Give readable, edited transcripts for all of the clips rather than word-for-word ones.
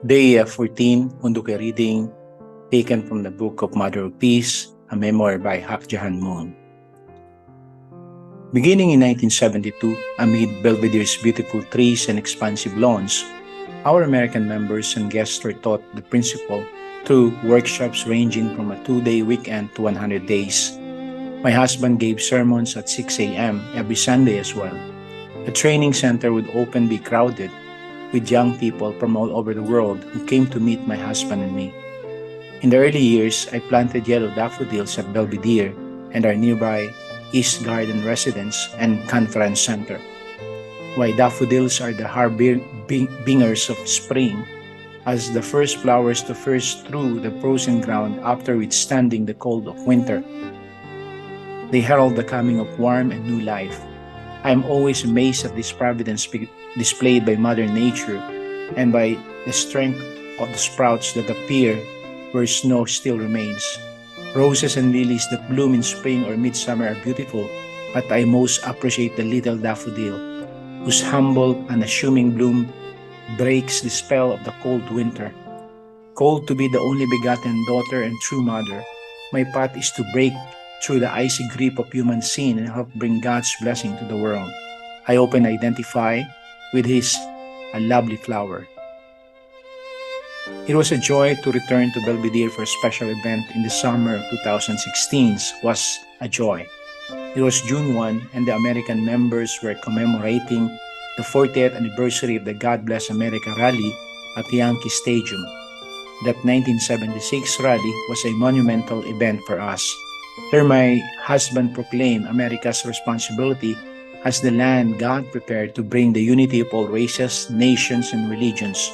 Day 14, Unduke reading, taken from the Book of Mother of Peace, a memoir by Hak Jahan Moon. Beginning in 1972, amid Belvedere's beautiful trees and expansive lawns, our American members and guests were taught the principle through workshops ranging from a 2-day weekend to 100 days. My husband gave sermons at 6 a.m. every Sunday as well. The training center would often be crowded with young people from all over the world who came to meet my husband and me. In the early years, I planted yellow daffodils at Belvedere and our nearby East Garden residence and conference center. Why daffodils are the harbingers of spring, as the first flowers to burst through the frozen ground after withstanding the cold of winter. They herald the coming of warm and new life. I am always amazed at this providence displayed by Mother Nature and by the strength of the sprouts that appear where snow still remains. Roses and lilies that bloom in spring or midsummer are beautiful, but I most appreciate the little daffodil, whose humble, unassuming bloom breaks the spell of the cold winter. Called to be the only begotten daughter and true mother, my path is to break through the icy grip of human sin and help bring God's blessing to the world. I often identify with his a lovely flower. It was a joy to return to Belvedere for a special event in the summer of 2016. Was a joy. It was June 1 and the American members were commemorating the 40th anniversary of the God Bless America rally at Yankee Stadium. That 1976 rally was a monumental event for us. There my husband proclaimed America's responsibility as the land God prepared to bring the unity of all races, nations, and religions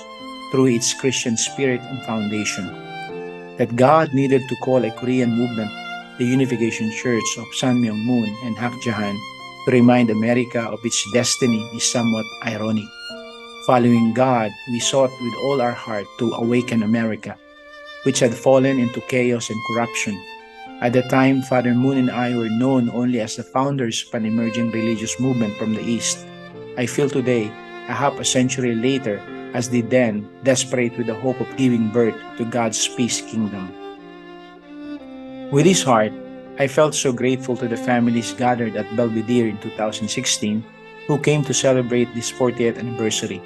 through its Christian spirit and foundation. That God needed to call a Korean movement, the Unification Church of Sun Myung Moon and Hak Jahan, to remind America of its destiny is somewhat ironic. Following God, we sought with all our heart to awaken America, which had fallen into chaos and corruption. At the time, Father Moon and I were known only as the founders of an emerging religious movement from the East. I feel today, a half a century later, as did then, desperate with the hope of giving birth to God's peace kingdom. With this heart, I felt so grateful to the families gathered at Belvedere in 2016 who came to celebrate this 40th anniversary.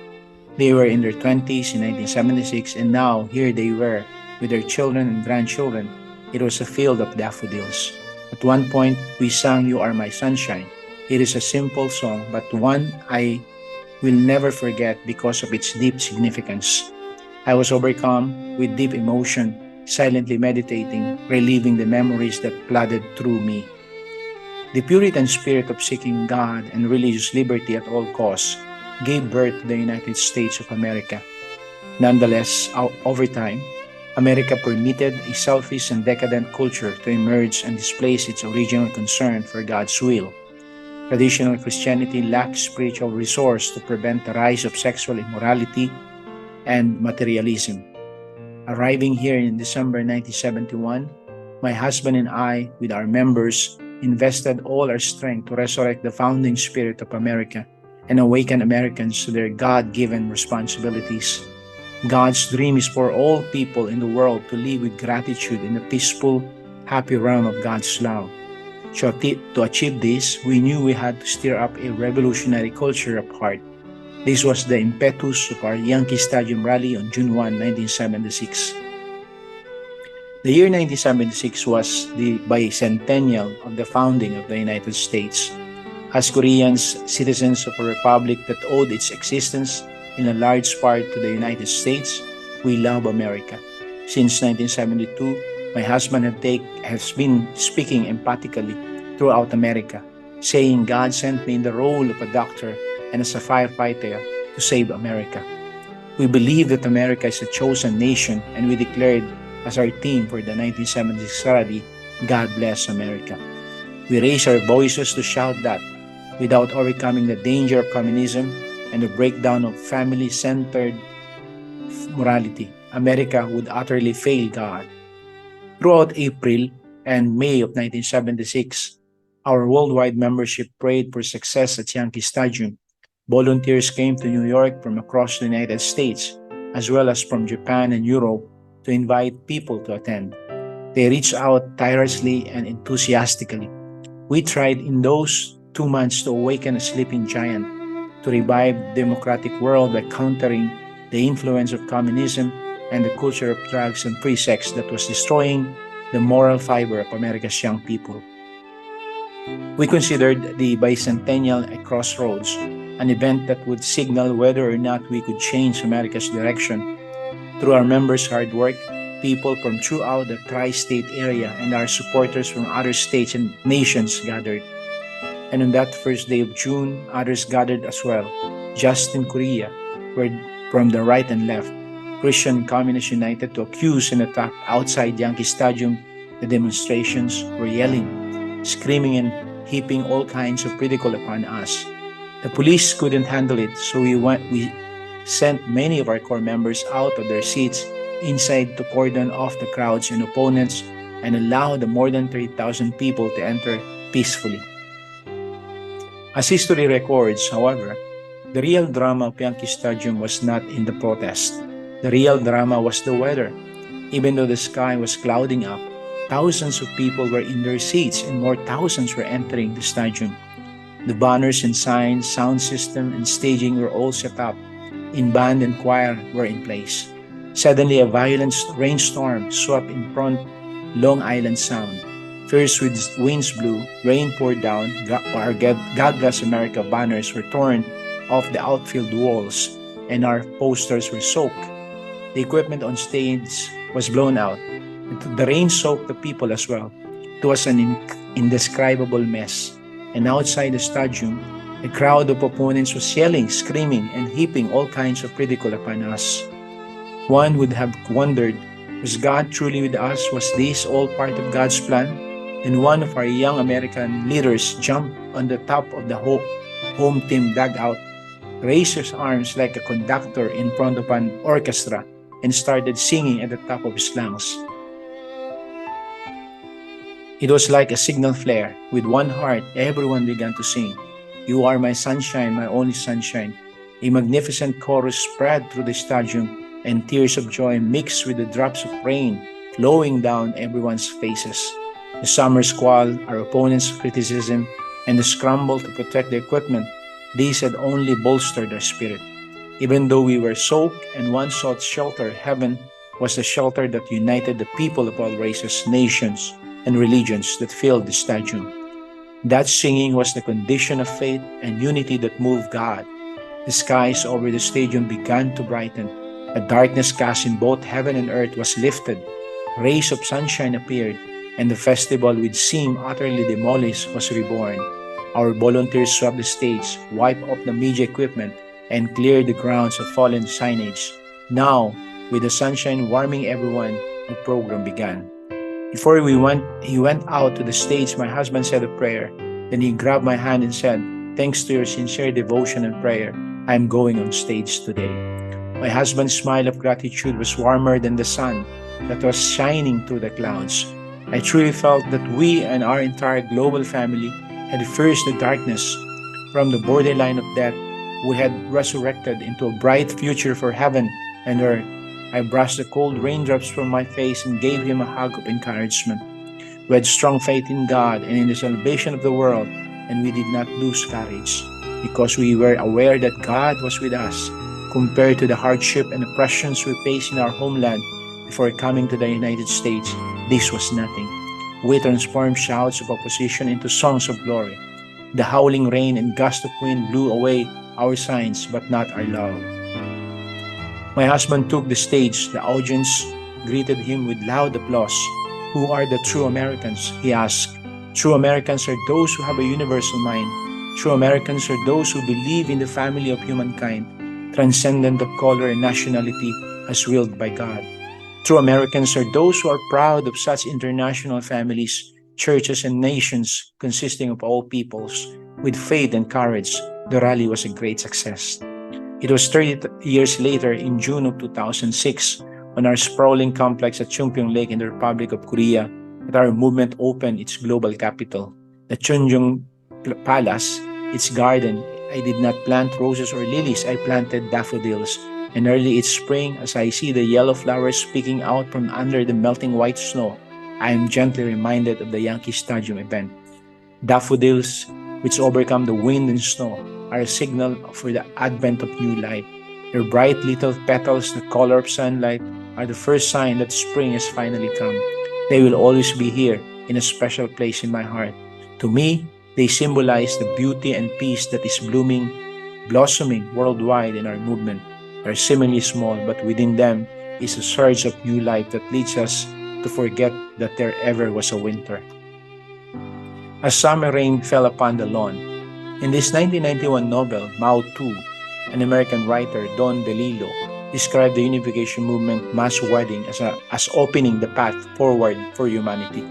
They were in their 20s in 1976 and now here they were with their children and grandchildren. It was a field of daffodils. At one point, we sang You Are My Sunshine. It is a simple song, but one I will never forget because of its deep significance. I was overcome with deep emotion, silently meditating, reliving the memories that flooded through me. The Puritan spirit of seeking God and religious liberty at all costs gave birth to the United States of America. Nonetheless, over time, America permitted a selfish and decadent culture to emerge and displace its original concern for God's will. Traditional Christianity lacked spiritual resource to prevent the rise of sexual immorality and materialism. Arriving here in December 1971, my husband and I, with our members, invested all our strength to resurrect the founding spirit of America and awaken Americans to their God-given responsibilities. God's dream is for all people in the world to live with gratitude in the peaceful, happy realm of God's love. To achieve this, we knew we had to stir up a revolutionary culture of heart. This was the impetus of our Yankee Stadium rally on June 1, 1976. The year 1976 was the bicentennial of the founding of the United States. As Koreans, citizens of a republic that owed its existence in a large part to the United States, we love America. Since 1972, my husband has been speaking emphatically throughout America, saying God sent me in the role of a doctor and as a firefighter to save America. We believe that America is a chosen nation and we declared as our theme for the 1976 rally, God Bless America. We raise our voices to shout that without overcoming the danger of communism and the breakdown of family-centered morality, America would utterly fail God. Throughout April and May of 1976, our worldwide membership prayed for success at Yankee Stadium. Volunteers came to New York from across the United States. as well as from Japan and Europe, to invite people to attend. They reached out tirelessly and enthusiastically. We tried in those 2 months to awaken a sleeping giant, to revive the democratic world by countering the influence of communism and the culture of drugs and free sex that was destroying the moral fiber of America's young people. We considered the bicentennial a crossroads, an event that would signal whether or not we could change America's direction. Through our members' hard work, people from throughout the tri-state area and our supporters from other states and nations gathered. And on that first day of June, others gathered as well, just in Korea, where from the right and left, Christian communists united to accuse and attack outside Yankee Stadium. The demonstrations were yelling, screaming, and heaping all kinds of ridicule upon us. The police couldn't handle it, so we sent many of our core members out of their seats inside to cordon off the crowds and opponents and allow the more than 30,000 people to enter peacefully. As history records, however, the real drama of Yankee Stadium was not in the protest. The real drama was the weather. Even though the sky was clouding up, thousands of people were in their seats and more thousands were entering the stadium. The banners and signs, sound system, and staging were all set up. In band and choir were in place. Suddenly, a violent rainstorm swept in front Long Island Sound. Fierce winds blew, rain poured down, our God Bless America banners were torn off the outfield walls, and our posters were soaked. The equipment on stage was blown out. The rain soaked the people as well. It was an indescribable mess. And outside the stadium, a crowd of opponents was yelling, screaming, and heaping all kinds of ridicule upon us. One would have wondered, was God truly with us? Was this all part of God's plan? And one of our young American leaders jumped on the top of the home team dugout, raised his arms like a conductor in front of an orchestra, and started singing at the top of his lungs. It was like a signal flare. With one heart, everyone began to sing, "You are my sunshine, my only sunshine." A magnificent chorus spread through the stadium, and tears of joy mixed with the drops of rain flowing down everyone's faces. The summer squall, our opponents' criticism, and the scramble to protect the equipment, these had only bolstered our spirit. Even though we were soaked and one sought shelter, heaven was the shelter that united the people of all races, nations, and religions that filled the stadium. That singing was the condition of faith and unity that moved God. The skies over the stadium began to brighten. A darkness cast in both heaven and earth was lifted. Rays of sunshine appeared, and the festival which seemed utterly demolished was reborn. Our volunteers swept the stage, wiped off the media equipment, and cleared the grounds of fallen signage. Now, with the sunshine warming everyone, the program began. Before he went out to the stage, my husband said a prayer. Then he grabbed my hand and said, "Thanks to your sincere devotion and prayer, I am going on stage today." My husband's smile of gratitude was warmer than the sun that was shining through the clouds. I truly felt that we and our entire global family had first the darkness from the borderline of death. We had resurrected into a bright future for heaven and earth. I brushed the cold raindrops from my face and gave him a hug of encouragement. We had strong faith in God and in the salvation of the world, and we did not lose courage because we were aware that God was with us. Compared to the hardship and oppressions we faced in our homeland before coming to the United States, this was nothing. We transformed shouts of opposition into songs of glory. The howling rain and gust of wind blew away our signs, but not our love. My husband took the stage. The audience greeted him with loud applause. "Who are the true Americans?" he asked. "True Americans are those who have a universal mind. True Americans are those who believe in the family of humankind, transcendent of color and nationality, as willed by God. True Americans are those who are proud of such international families, churches, and nations consisting of all peoples. With faith and courage, the rally was a great success." It was 30 years later, in June of 2006, on our sprawling complex at Chungpyeong Lake in the Republic of Korea, that our movement opened its global capital. The Chunjung Palace, its garden, I did not plant roses or lilies, I planted daffodils. And early each spring, as I see the yellow flowers peeking out from under the melting white snow, I am gently reminded of the Yankee Stadium event. Daffodils, which overcome the wind and snow, are a signal for the advent of new life. Their bright little petals, the color of sunlight, are the first sign that spring has finally come. They will always be here in a special place in my heart. To me, they symbolize the beauty and peace that is blossoming worldwide in our movement. They are seemingly small, but within them is a surge of new life that leads us to forget that there ever was a winter. As summer rain fell upon the lawn, in this 1991 novel, Mao Tu, an American writer, Don DeLillo, described the unification movement mass wedding as opening the path forward for humanity.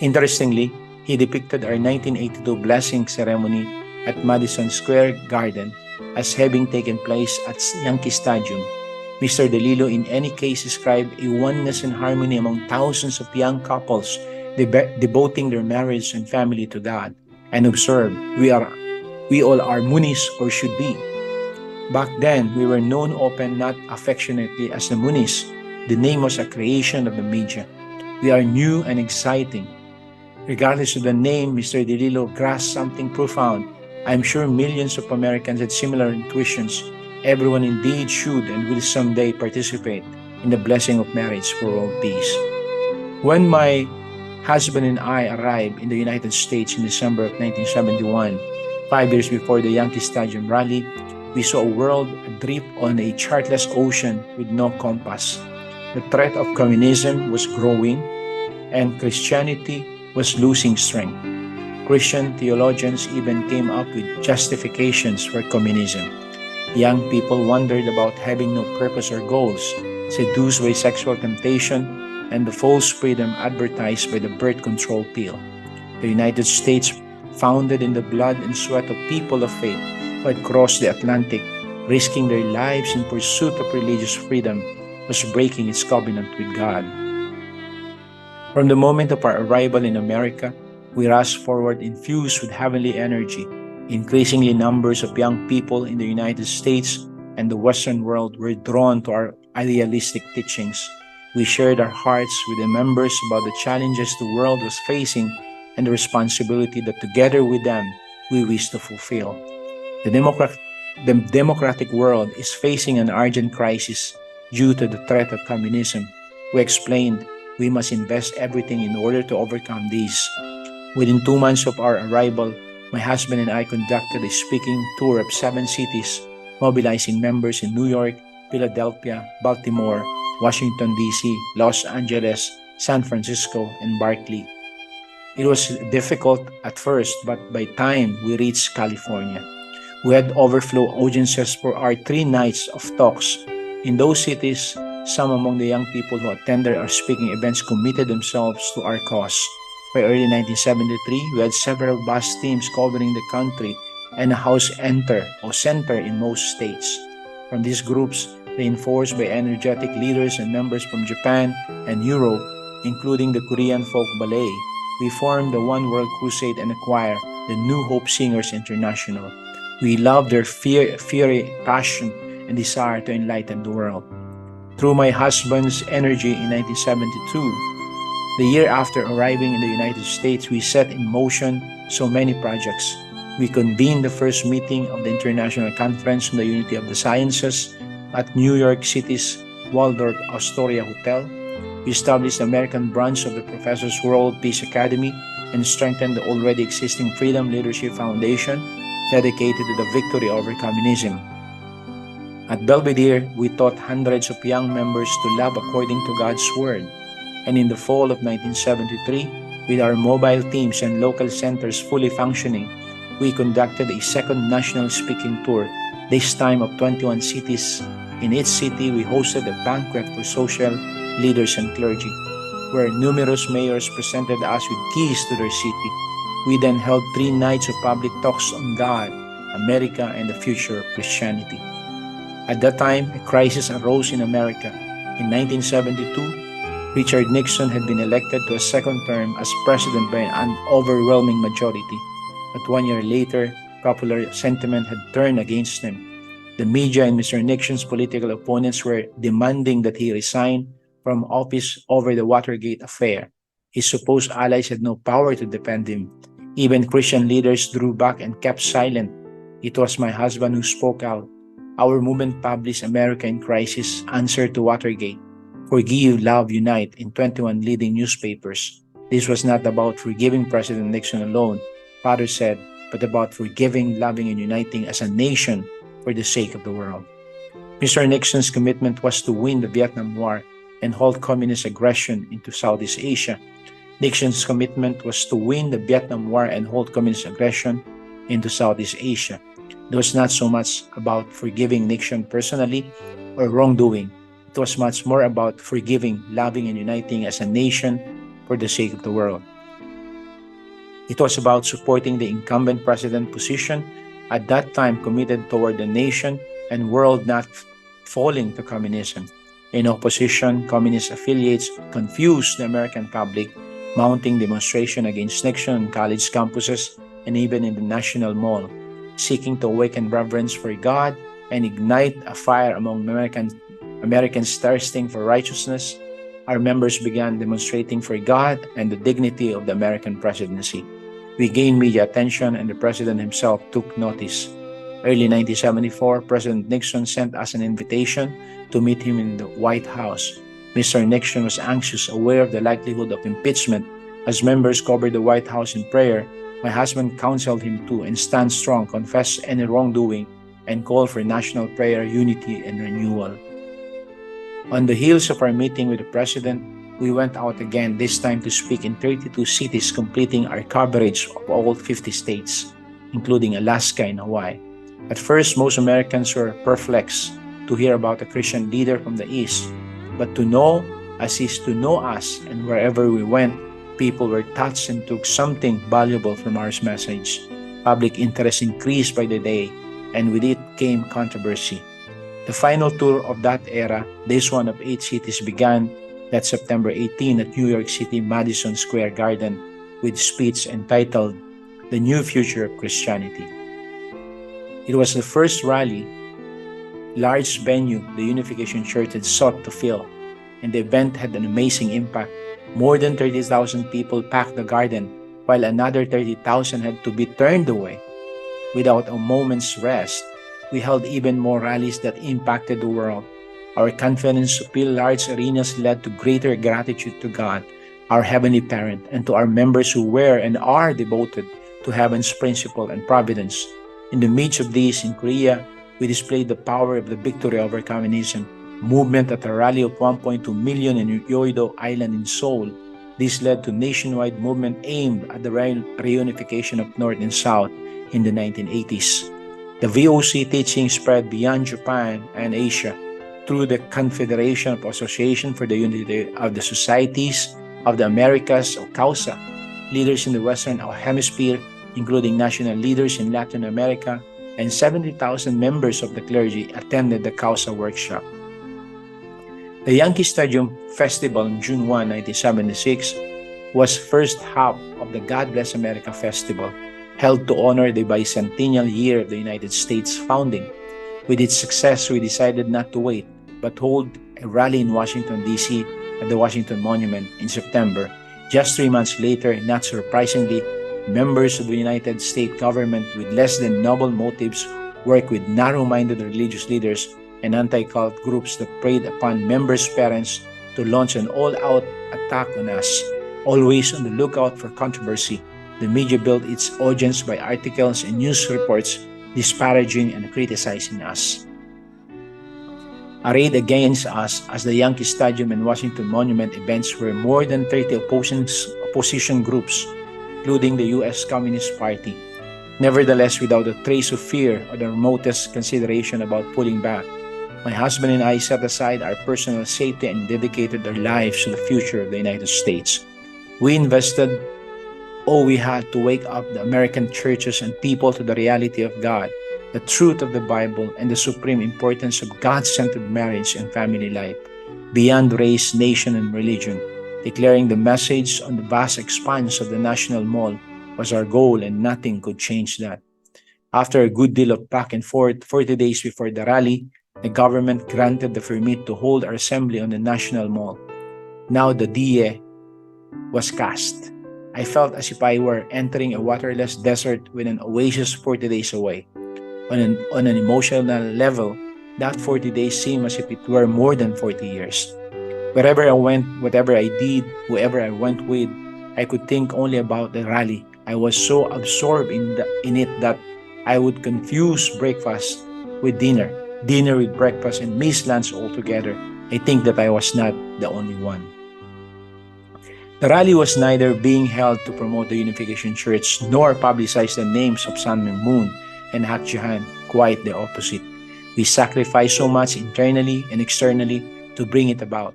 Interestingly, he depicted our 1982 blessing ceremony at Madison Square Garden as having taken place at Yankee Stadium. Mr. DeLillo in any case described a oneness and harmony among thousands of young couples devoting their marriage and family to God. And observe, we all are Munis or should be. Back then, we were known open not affectionately as the Munis. The name was a creation of the media. We are new and exciting. Regardless of the name, Mr. DeLillo grasped something profound. I am sure millions of Americans had similar intuitions. Everyone indeed should and will someday participate in the blessing of marriage for world peace. When my husband and I arrived in the United States in December of 1971, 5 years before the Yankee Stadium rally, we saw a world adrift on a chartless ocean with no compass. The threat of communism was growing, and Christianity was losing strength. Christian theologians even came up with justifications for communism. Young people wondered about having no purpose or goals, seduced by sexual temptation and the false freedom advertised by the birth control pill. The United States, founded in the blood and sweat of people of faith who had crossed the Atlantic, risking their lives in pursuit of religious freedom, was breaking its covenant with God. From the moment of our arrival in America, we rushed forward infused with heavenly energy. Increasingly, numbers of young people in the United States and the Western world were drawn to our idealistic teachings. We shared our hearts with the members about the challenges the world was facing and the responsibility that together with them we wish to fulfill. The, the democratic world is facing an urgent crisis due to the threat of communism. We explained we must invest everything in order to overcome these. Within 2 months of our arrival, my husband and I conducted a speaking tour of 7 cities, mobilizing members in New York, Philadelphia, Baltimore, Washington, D.C., Los Angeles, San Francisco, and Berkeley. It was difficult at first, but by time we reached California, we had overflow audiences for our 3 nights of talks. In those cities, some among the young people who attended our speaking events committed themselves to our cause. By early 1973, we had several bus teams covering the country and a house center in most states. From these groups, reinforced by energetic leaders and members from Japan and Europe, including the Korean Folk Ballet, we formed the One World Crusade and acquired the New Hope Singers International. We loved their fiery passion and desire to enlighten the world. Through my husband's energy in 1972, the year after arriving in the United States, we set in motion so many projects. We convened the first meeting of the International Conference on the Unity of the Sciences at New York City's Waldorf Astoria Hotel. We established the American branch of the Professors World Peace Academy and strengthened the already existing Freedom Leadership Foundation dedicated to the victory over communism. At Belvedere, we taught hundreds of young members to love according to God's Word. And in the fall of 1973, with our mobile teams and local centers fully functioning, we conducted a second national speaking tour, this time of 21 cities. In each city, we hosted a banquet for social leaders and clergy, where numerous mayors presented us with keys to their city. We then held 3 nights of public talks on God, America, and the future of Christianity. At that time, a crisis arose in America. In 1972, Richard Nixon had been elected to a second term as president by an overwhelming majority. But 1 year later, popular sentiment had turned against him. The media and Mr. Nixon's political opponents were demanding that he resign from office over the Watergate affair. His supposed allies had no power to defend him. Even Christian leaders drew back and kept silent. It was my husband who spoke out. Our movement published America in Crisis answer to Watergate. Forgive, Love, Unite in 21 leading newspapers. This was not about forgiving President Nixon alone, Father said, but about forgiving, loving, and uniting as a nation for the sake of the world. Mr. Nixon's commitment was to win the Vietnam War and halt communist aggression into Southeast Asia. Nixon's commitment was to win the Vietnam War and halt communist aggression into Southeast Asia. It was not so much about forgiving Nixon personally or wrongdoing. It was much more about forgiving, loving, and uniting as a nation for the sake of the world. It was about supporting the incumbent president position at that time committed toward the nation and world not falling to communism. In opposition, communist affiliates confused the American public, mounting demonstration against Nixon on college campuses and even in the National Mall, seeking to awaken reverence for God and ignite a fire among Americans thirsting for righteousness. Our members began demonstrating for God and the dignity of the American presidency. We gained media attention and the president himself took notice. Early 1974, President Nixon sent us an invitation to meet him in the White House. Mr. Nixon was anxious, aware of the likelihood of impeachment. As members covered the White House in prayer, my husband counseled him to stand strong, confess any wrongdoing, and call for national prayer, unity, and renewal. On the heels of our meeting with the president, we went out again, this time to speak in 32 cities, completing our coverage of all 50 states, including Alaska and Hawaii. At first, most Americans were perplexed to hear about a Christian leader from the East, but to know us is to know us, and wherever we went, people were touched and took something valuable from our message. Public interest increased by the day, and with it came controversy. The final tour of that era, this one of 8 cities, began that September 18 at New York City Madison Square Garden with a speech entitled The New Future of Christianity. It was the first rally, large venue the Unification Church had sought to fill, and the event had an amazing impact. More than 30,000 people packed the garden, while another 30,000 had to be turned away. Without a moment's rest, we held even more rallies that impacted the world. Our confidence to fill large arenas led to greater gratitude to God, our Heavenly Parent, and to our members who were and are devoted to heaven's principle and providence. In the midst of these, in Korea, we displayed the power of the victory over communism movement at a rally of 1.2 million in Yeouido Island in Seoul. This led to nationwide movement aimed at the reunification of North and South in the 1980s. The VOC teaching spread beyond Japan and Asia through the Confederation of Association for the Unity of the Societies of the Americas, or CAUSA. Leaders in the Western Hemisphere, including national leaders in Latin America, and 70,000 members of the clergy attended the CAUSA workshop. The Yankee Stadium Festival on June 1, 1976 was first half of the God Bless America Festival, held to honor the bicentennial year of the United States founding. With its success, we decided not to wait, but hold a rally in Washington, D.C. at the Washington Monument in September. Just 3 months later, not surprisingly, members of the United States government with less than noble motives worked with narrow-minded religious leaders and anti-cult groups that preyed upon members' parents to launch an all-out attack on us. Always on the lookout for controversy, the media built its audience by articles and news reports disparaging and criticizing us. Arrayed against us as the Yankee Stadium and Washington Monument events were more than 30 opposition groups, including the U.S. Communist Party. Nevertheless, without a trace of fear or the remotest consideration about pulling back, my husband and I set aside our personal safety and dedicated our lives to the future of the United States. We invested all we had to wake up the American churches and people to the reality of God, the truth of the Bible, and the supreme importance of God-centered marriage and family life, beyond race, nation, and religion. Declaring the message on the vast expanse of the National Mall was our goal, and nothing could change that. After a good deal of back and forth, 40 days before the rally, the government granted the permit to hold our assembly on the National Mall. Now the die was cast. I felt as if I were entering a waterless desert with an oasis 40 days away. On an emotional level, that 40 days seemed as if it were more than 40 years. Wherever I went, whatever I did, whoever I went with, I could think only about the rally. I was so absorbed in it that I would confuse breakfast with dinner, dinner with breakfast, and miss lunch altogether. I think that I was not the only one. The rally was neither being held to promote the Unification Church nor publicize the names of Sun Myung Moon and Hak Jahan, quite the opposite. We sacrificed so much internally and externally to bring it about.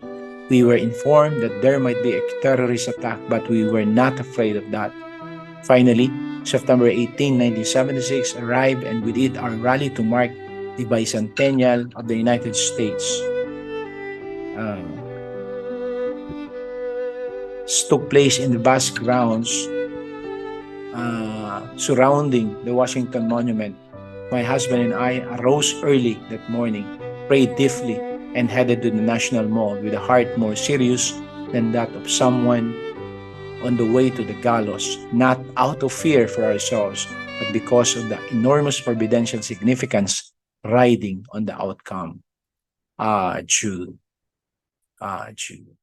We were informed that there might be a terrorist attack, but we were not afraid of that. Finally, September 18, 1976 arrived, and with it our rally to mark the bicentennial of the United States took place in the vast grounds surrounding the Washington Monument. My husband and I arose early that morning, prayed deeply, and headed to the National Mall with a heart more serious than that of someone on the way to the gallows, not out of fear for ourselves, but because of the enormous providential significance riding on the outcome. Jude. Jude.